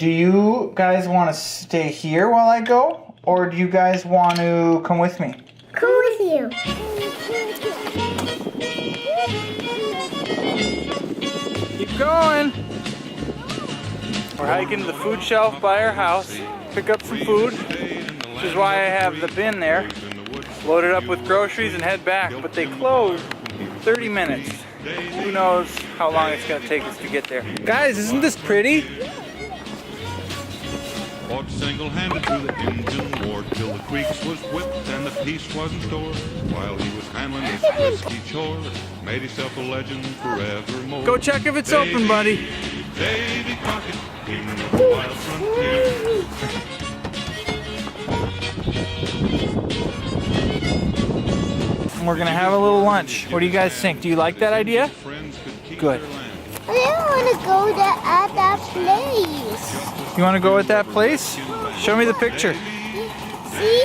Do you guys want to stay here while I go? Or do you guys want to come with me? Come with you. Keep going. We're hiking to the food shelf by our house. Pick up some food, which is why I have the bin there. Load it up with groceries and head back, but they close in 30 minutes. Who knows how long it's going to take us to get there. Guys, isn't this pretty? Fought single-handed through the Injun War till the creeks was whipped and the peace wasn't stored. While he was handling his risky chore, made himself a legend forevermore. Go check if it's open, buddy. Davy Crockett in the wild frontier. And we're gonna have a little lunch. What do you guys think? Do you like that idea? Good. I want to go at that place. You want to go at that place? Show me the picture. See?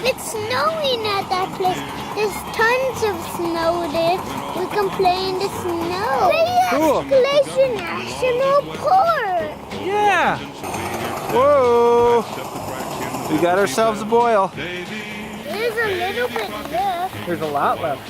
It's snowing at that place. There's tons of snow there. We can play in the snow. Cool. Glacier National Park. Yeah. Whoa. We got ourselves a boil. There's a little bit left. There's a lot left.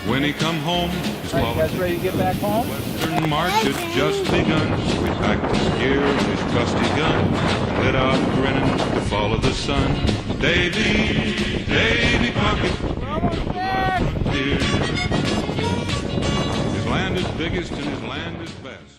When he come home, his All right, you guys ready to get back home? Western march had just begun. So he packed his gear and his trusty gun and lit out grinning to follow the sun. Davy Crockett, Almost back. his land is biggest and his land is best.